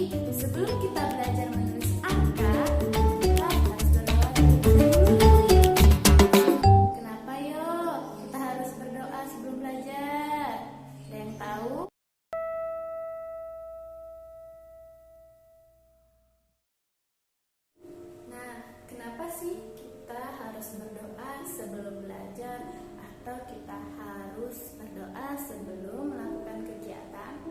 sebelum kita belajar menulis angka, kita harus berdoa terlebih dahulu. Kenapa yuk kita harus berdoa sebelum belajar? Ada yang tahu? Nah, kenapa sih kita harus berdoa sebelum belajar atau kita harus berdoa sebelum melakukan kegiatan?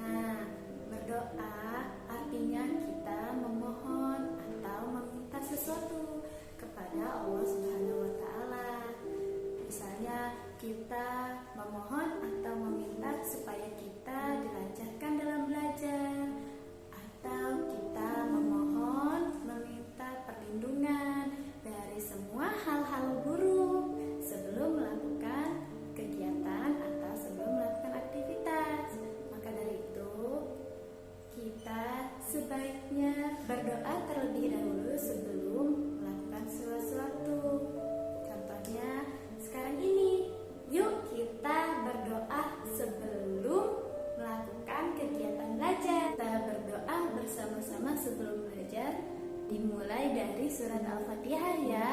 Nah, berdoa artinya kita memohon atau meminta sesuatu kepada Allah Subhanahu wa taala. Misalnya kita memohon atau meminta supaya kita dilancarkan dalam belajar, atau kita memohon meminta perlindungan dari semua hal-hal buruk sebelum melakukan kegiatan atau sebelum melakukan aktivitas. Maka dari itu kita sebaiknya berdoa terlebih dahulu sebelum melakukan sesuatu. Contohnya sekarang ini, yuk kita berdoa sebelum melakukan kegiatan belajar. Kita berdoa bersama-sama sebelum belajar, dimulai dari surat Al-Fatihah ya.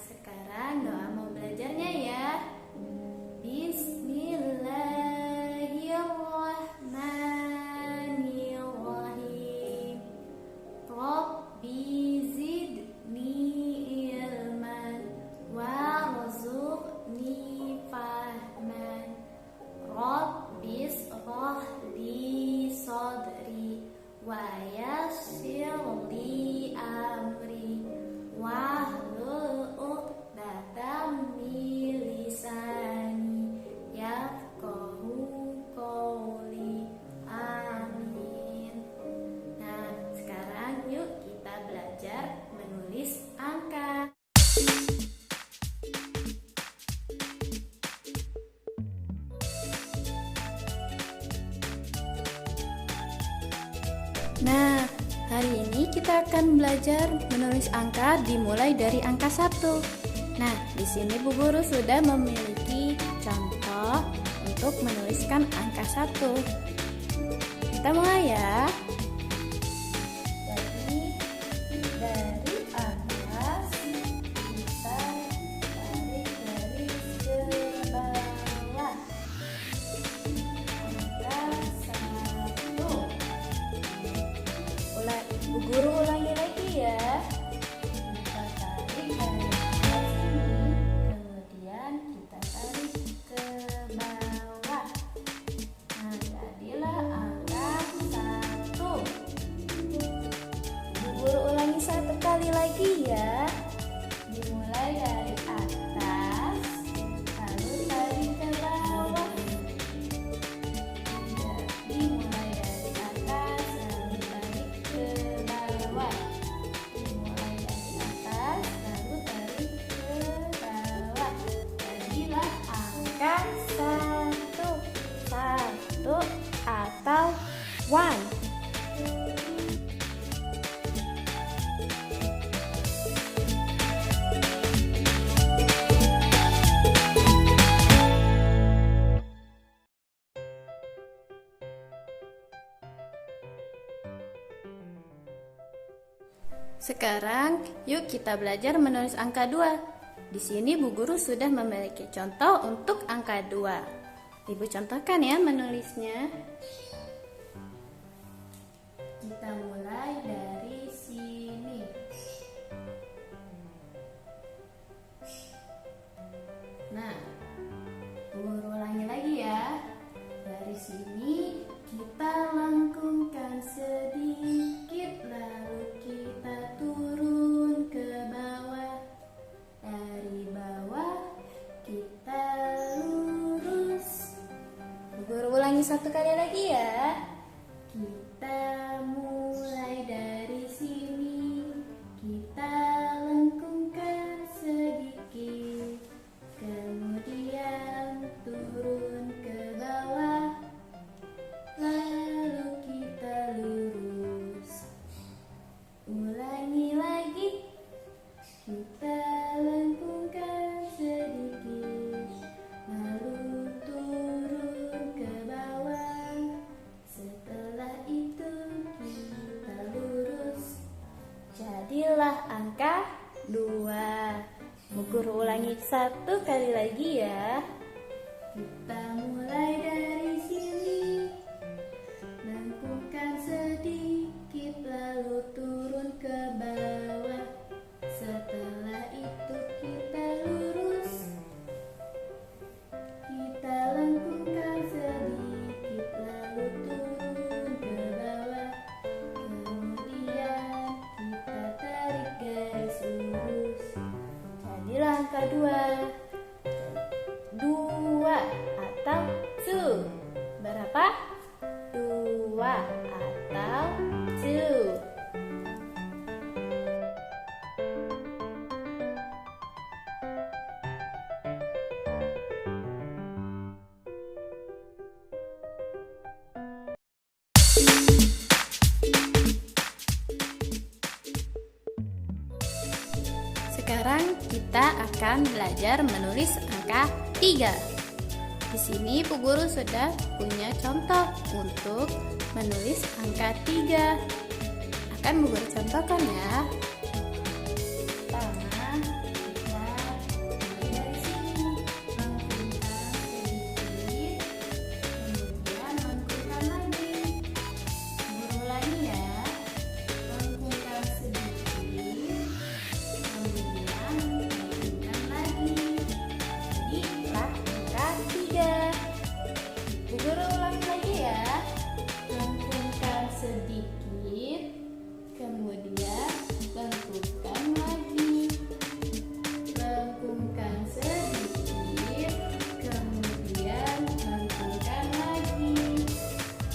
Sekarang doa mau belajarnya ya. Bismillahirrahmanirrahim. Rabbi zidni ilman warzuqni fahman. Rabbi ishrah li sadri wa yassir li amri wahlul uqdatam min lisani yafqahu qawli. Amin. Nah, sekarang yuk kita belajar menulis angka. Nah, hari ini kita akan belajar menulis angka dimulai dari angka 1. Nah, di sini Bu Guru sudah memiliki contoh untuk menuliskan angka 1. Kita mulai ya. Jadi, dari atas kita tarik garis ke bawah. Angka 1. Bu Guru ulangi lagi ya. Kita tarik dari sini, kemudian kita tarik ke bawah. Nah, jadilah angka 1. Bu Guru ulangi 1 kali lagi ya. Dimulai dari atas, lalu tarik ke bawah. Jadi mulai dari atas, lalu tarik ke bawah. Dimulai dari atas, lalu tarik ke bawah. Jadilah angka 1 atau 1. Sekarang yuk kita belajar menulis angka 2. Di sini Bu Guru sudah memiliki contoh untuk angka 2. Ibu contohkan ya menulisnya. Kita mulai dari sini. Nah, ulangi lagi ya. Dari sini kita lengkungkan sedikit, lalu kita turun ke bawah. Dari bawah kita lurus. Guru ulangi satu kali lagi ya. Kita mulai dari sini. Kita lengkungkan sedikit, kemudian turun ke bawah, lalu kita lurus. Ulangi lagi. Kita lengkungkan sedikit, lalu turun ke bawah. Setelah itu kita lurus. Jadilah angka 2. Bu Guru ulangi satu kali lagi ya. Kita mulai dari sini. Lengkungkan sedikit, lalu turun ke bawah. Setelah itu kita lurus. Kita lengkungkan sedikit, lalu turun ke bawah. Kemudian kita tarik garis lurus. Jadilah angka 2. 2 atau 2. Berapa? 2 atau 2. Sekarang kita akan belajar menulis angka 3. Di sini Bu Guru sudah punya contoh untuk menulis angka 3. Akan Bu Guru contohkan ya. Pertama, kita mulai dari sini. Lengkungkan sedikit, kemudian lengkungkan lagi. Bu Guru ulangi ya. Lengkungkan sedikit, kemudian lengkungkan lagi. Jadilah angka 3. Bu Guru ulangi lagi ya. Lengkungkan sedikit, kemudian lengkungkan lagi. Lengkungkan sedikit, kemudian lengkungkan lagi.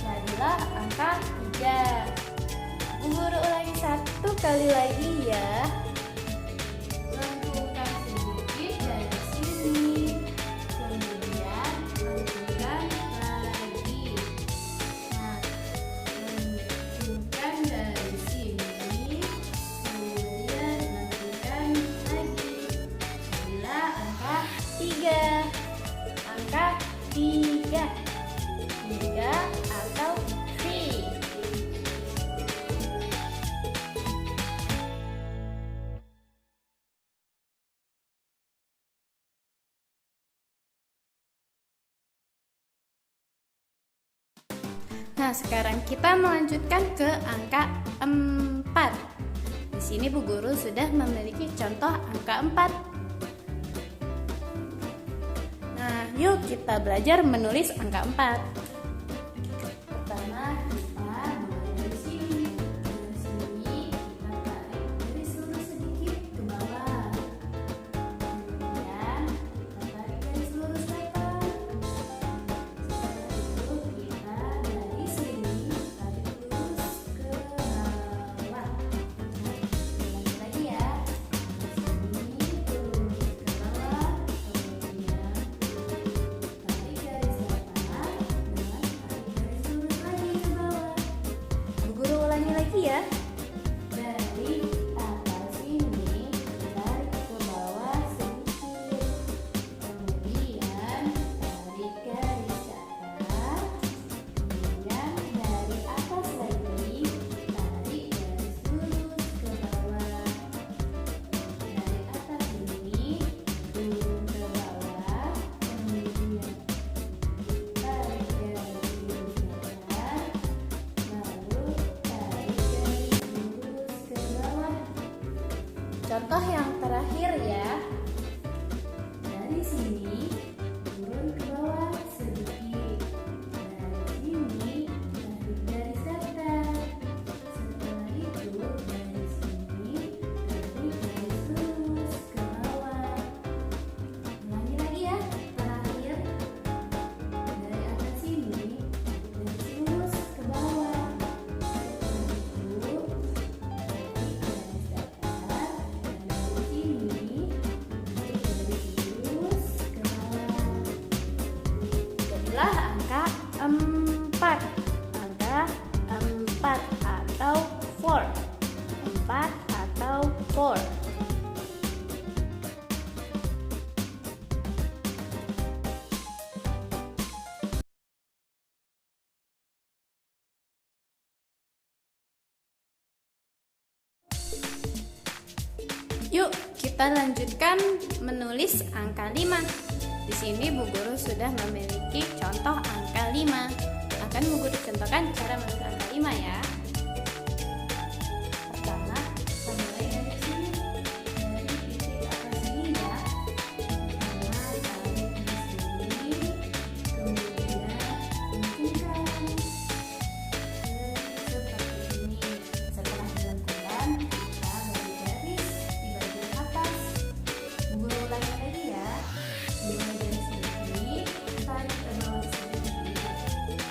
Jadilah angka 3. Bu Guru ulangi satu kali lagi ya. Lengkungkan sedikit dari sini, kemudian lengkungkan lagi. Nah, lengkungkan dari sini, kemudian lengkungkan lagi. Jadilah angka 3. Angka 3. 3 atau 3. Nah, sekarang kita melanjutkan ke angka 4. Di sini Bu Guru sudah memiliki contoh angka 4. Nah, yuk kita belajar menulis angka 4. Pertama, kita mulai dari sini. Dari sini kita tarik garis lurus sedikit ke bawah. Kemudian kita tarik garis lurus lebar. Setelah itu kita dari sini tarik lurus ke bawah. Ulangi lagi ya. Dari sini turun ke bawah, kemudian tarik garis lebar dengan contoh yang terakhir ya. Dari sini turun ke bawah sedikit. Dari sini tarik garis datar. Setelah itu dari sini tarik garis lurus ke bawah. Ulangi lagi ya. Terakhir dari atas sini garis lurus ke bawah. Angka 4, angka 4 atau 4, 4 atau 4. Yuk, kita lanjutkan menulis angka 5. Di sini Bu Guru sudah memiliki contoh angka 5. Akan Bu Guru contohkan cara menulis angka 5 ya. Pertama, kita mulai dari sini. Dari titik atas sini ya. Pertama, tarik di sini. Kemudian lengkungkan. Seperti ini. Setelah dilengkungkan, kita beri garis di bagian atas. Bu Guru ulangi lagi ya. Mulai dari sini, tarik ke bawah sedikit.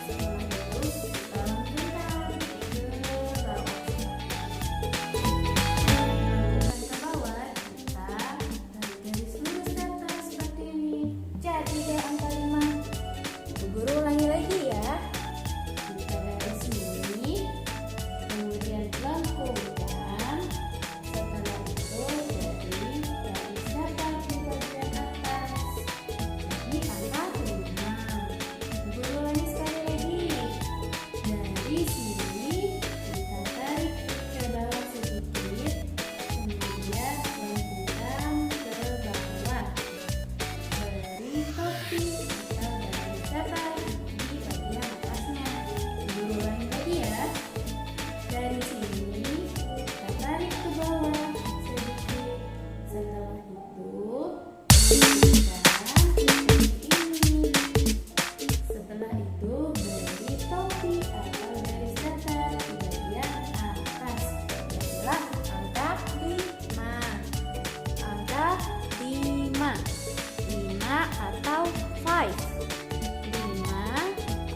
Setelah itu, kita lengkungkan ke bawah. Lengkungkan ke bawah, kita tarik garis lurus ke atas seperti ini. Jadi deh angka 5. Bu Guru ulangi lagi ya. Kita dari sini, kemudian lengkungkan. Setelah itu, jadi garis datar di bagian atas. Ini angka 5. Guru ulangi sekali lagi. Dari sini kita tarik ke bawah sedikit, kemudian lengkungkan ke bawah. Beri topi atau garis datar di bagian atasnya. Guru ulangi lagi ya. Dari sini kita tarik ke bawah sedikit. Setelah itu lengkungkan seperti ini. Setelah itu beri topi atau garis datar di bagian atas. Itulah angka 5. Angka 5. 5 atau 5. 5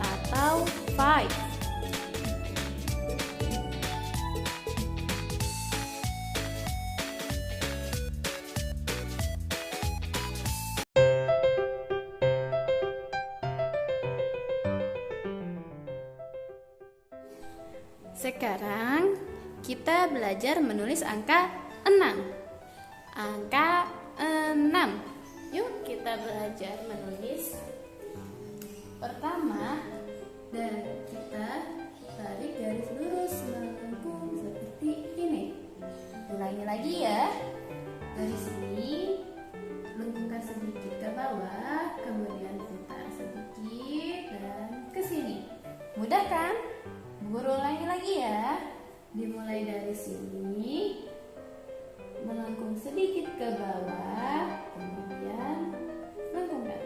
atau 5. Sekarang kita belajar menulis angka 6. Angka 6. Yuk kita belajar menulis. Pertama, dan kita tarik garis lurus melengkung seperti ini. Ulangi lagi ya. Dari sini lengkungkan sedikit ke bawah, kemudian putar sedikit dan ke sini. Mudah kan? Guru ulangi lagi ya. Dimulai dari sini, melengkung sedikit ke bawah, kemudian lengkungkan.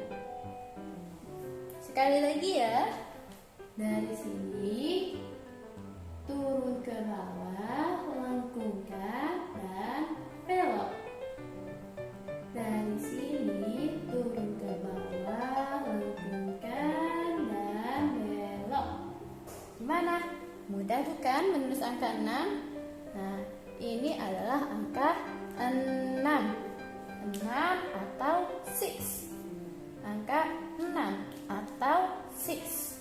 Sekali lagi ya. Dari sini turun ke bawah, lengkungkan dan belok. Dari sini turun ke bawah, lengkungkan dan belok. Gimana? Mudah bukan menulis angka 6? Nah, ini adalah angka 6. 6 atau 6. Angka 6 atau 6.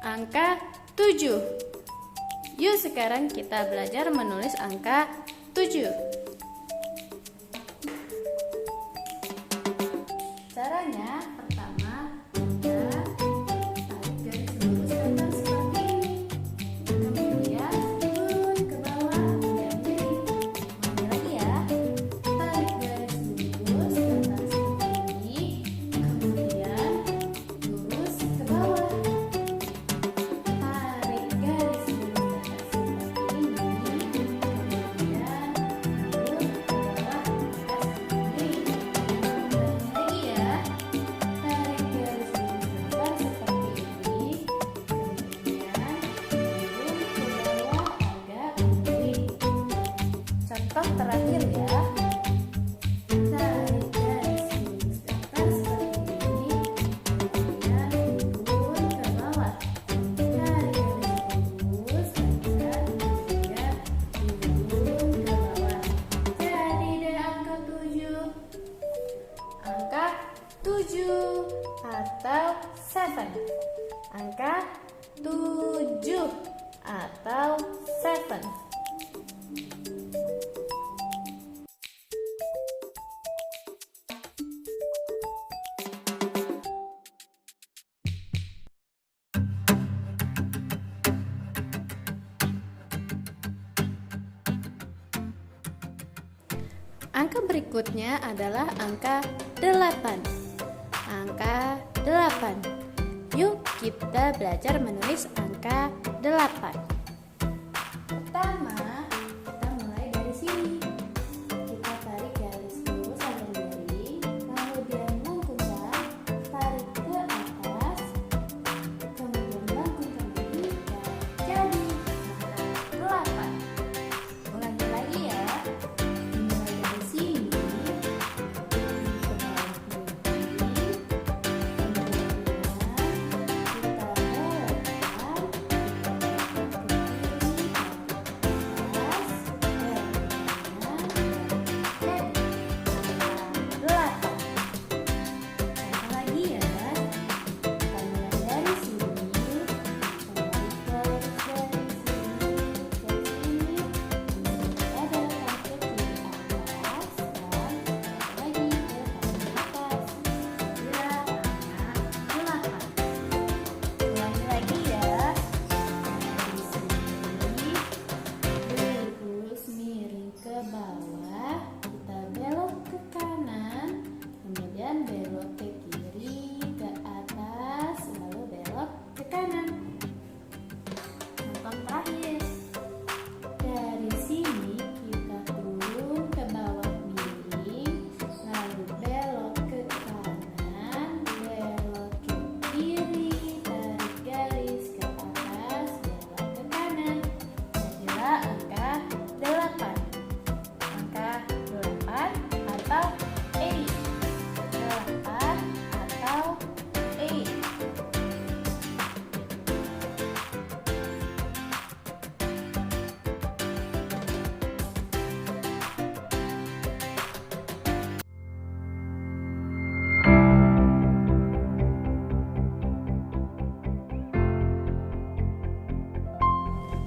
Angka 7. Yuk sekarang kita belajar menulis angka 7. Caranya pertama kita tarik garis lurus ke atas seperti ini. Kemudian turun ke bawah atau 7? Angka 7 atau 7? Angka berikutnya adalah angka 8. Angka 8. Yuk kita belajar menulis angka 8. Pertama, kita mulai dari sini. Kita tarik garis lurus sampai miring, kemudian lengkungkan, tarik ke atas, kemudian lengkungkan lagi dan jadi angka 8. Ulangi lagi ya. Dimulai dari sini, ke bawah miring, belok ke kiri, ke atas, lalu belok ke kanan. Contoh terakhir, dari sini kita turun ke bawah miring, lalu belok ke kanan, belok ke kiri, tarik garis ke atas, belok ke kanan. Jadilah angka 8. Angka 8 atau 8. 8 atau 8.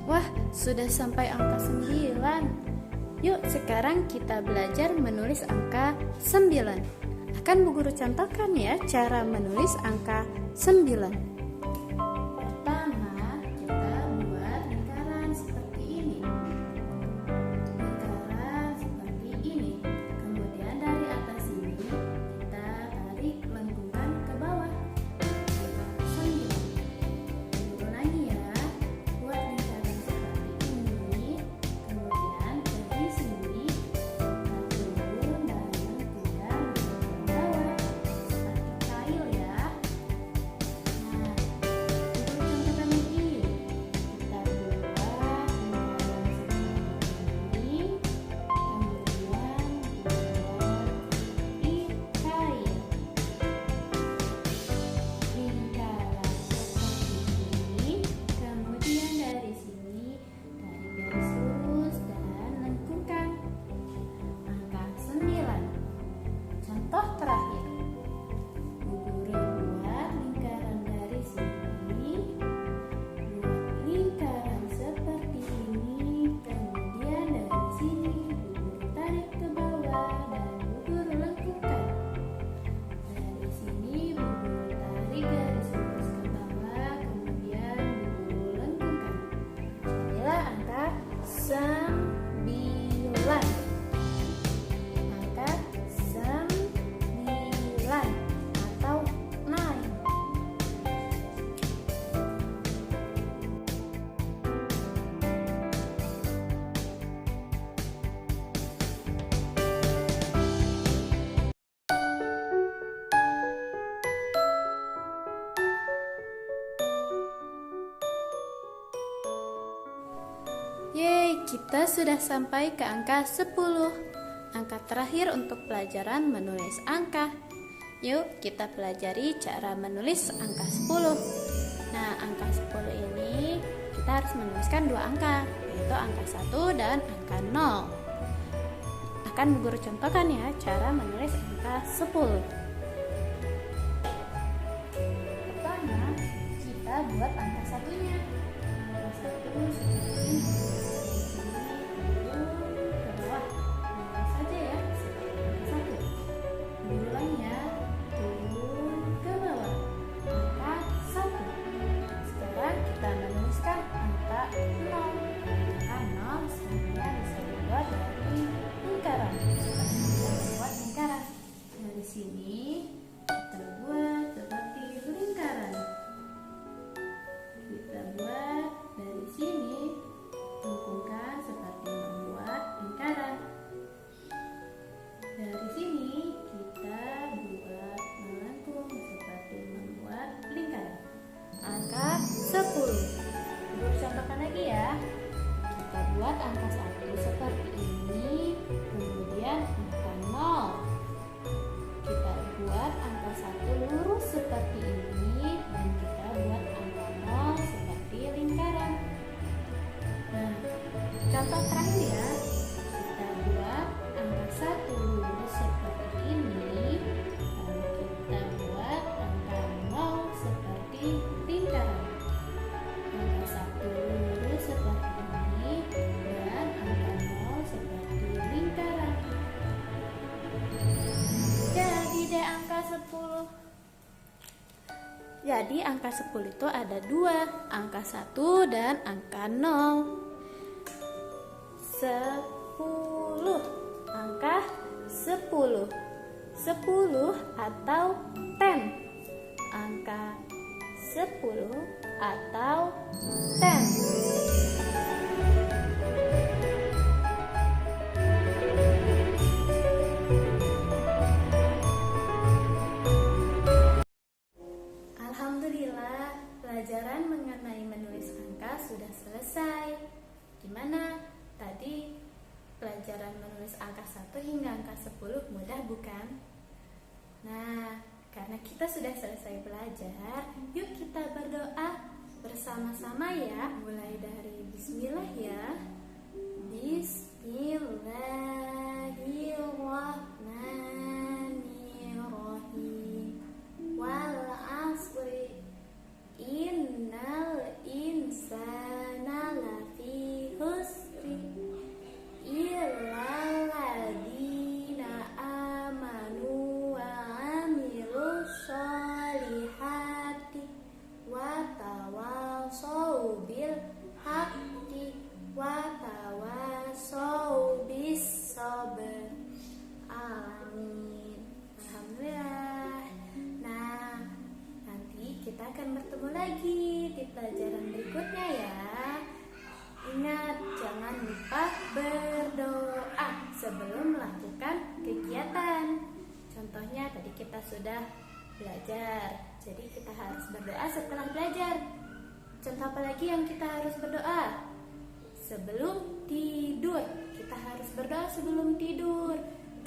Wah, sudah sampai angka 9. Yuk sekarang kita belajar menulis angka 9. Akan Bu Guru contohkan ya cara menulis angka 9. Pertama, kita buat lingkaran seperti ini. Lingkaran seperti ini. Kemudian dari atas ini kita tarik lengkungan ke bawah. Angka 9. Ulangi ya. Buat lingkaran seperti ini. Kemudian dari sini kita turun dan lengkungkan bawah seperti kail ya. Nah, untuk contohkan lagi, kita buat lingkaran seperti ini, kemudian buat di kail. Lingkaran seperti ini, kemudian dari sini tarik garis lurus dan lengkungkan. Angka 9. Contoh terakhir, Bu Guru buat lingkaran dari sini, buat lingkaran seperti ini, kemudian dari sini Bu Guru tarik ke bawah dan Bu Guru lengkungkan. Dari sini Bu Guru tarik garis lurus ke bawah, kemudian Bu Guru lengkungkan. Jadilah angka 9. Angka 9 atau 9. Yeay, kita sudah sampai ke angka 10. Angka terakhir untuk pelajaran menulis angka. Yuk kita pelajari cara menulis angka 10. Nah, angka 10 ini kita harus menuliskan dua angka, yaitu angka 1 dan angka 0. Akan Bu Guru contohkan ya cara menulis angka 10. buat angka satunya. Angka satu seperti ini. Ke bawah, mulai saja ya, seperti angka satu. Diulang ya, turun ke bawah, angka satu. Sekarang kita menuliskan angka 0. Angka 0 sebenarnya bisa dibuat dari lingkaran. Kita bisa membuat lingkaran. Dari sini kita buat seperti lingkaran. Kita buat dari sini, lengkungkan seperti membuat lingkaran. Dari sini kita buat melengkung seperti membuat lingkaran. Angka 10. Ibu contohkan lagi ya. Kita buat angka 1 seperti ini, kemudian angka 0. Kita buat angka 1 lurus seperti ini, dan kita buat angka 0 seperti lingkaran. Nah, contoh terakhir ya. Kita buat angka 1 lurus seperti ini, lalu kita buat angka 0 seperti lingkaran. Angka 1 lurus seperti ini, dan angka 0 seperti lingkaran. Jadi deh angka 10. Jadi angka 10 itu ada dua, angka 1 dan angka 0. 10, angka 10. 10 atau 10. Angka 10 atau 10. Alhamdulillah, pelajaran mengenai menulis angka sudah selesai. Gimana? Tadi pelajaran menulis angka 1 hingga angka 10 mudah bukan? Nah, karena kita sudah selesai belajar, yuk kita berdoa bersama-sama ya. Mulai dari bismillah ya. Bismillahirrahmanirrahim. Wal asri innal insana lafi husri illal ladzina amanu wa amilus solihati wa tawasau bil haqqi wa tawasau bis sabr. Amin. Alhamdulillah. Nah, nanti kita akan bertemu lagi di pelajaran berikutnya ya. Ingat, jangan lupa berdoa sebelum melakukan kegiatan. Contohnya tadi kita sudah belajar, jadi kita harus berdoa setelah belajar. Contoh apa lagi yang kita harus berdoa? Sebelum tidur, kita harus berdoa sebelum tidur.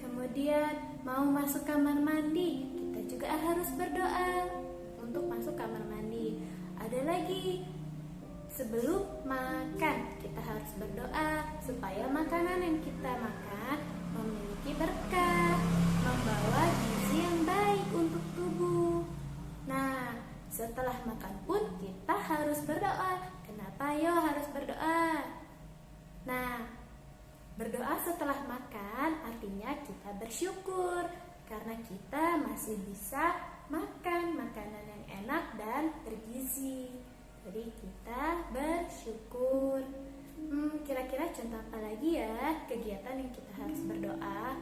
Kemudian mau masuk kamar mandi, kita juga harus berdoa untuk masuk kamar mandi. Ada lagi, sebelum makan, kita harus berdoa supaya makanan yang kita makan memiliki berkah, membawa gizi yang baik untuk tubuh. Nah, setelah makan pun kita harus berdoa. Kenapa yo harus berdoa? Nah, berdoa setelah makan artinya kita bersyukur karena kita masih bisa makan makanan yang enak dan bergizi. Jadi kita bersyukur. Kira-kira contoh apa lagi ya kegiatan yang kita harus berdoa?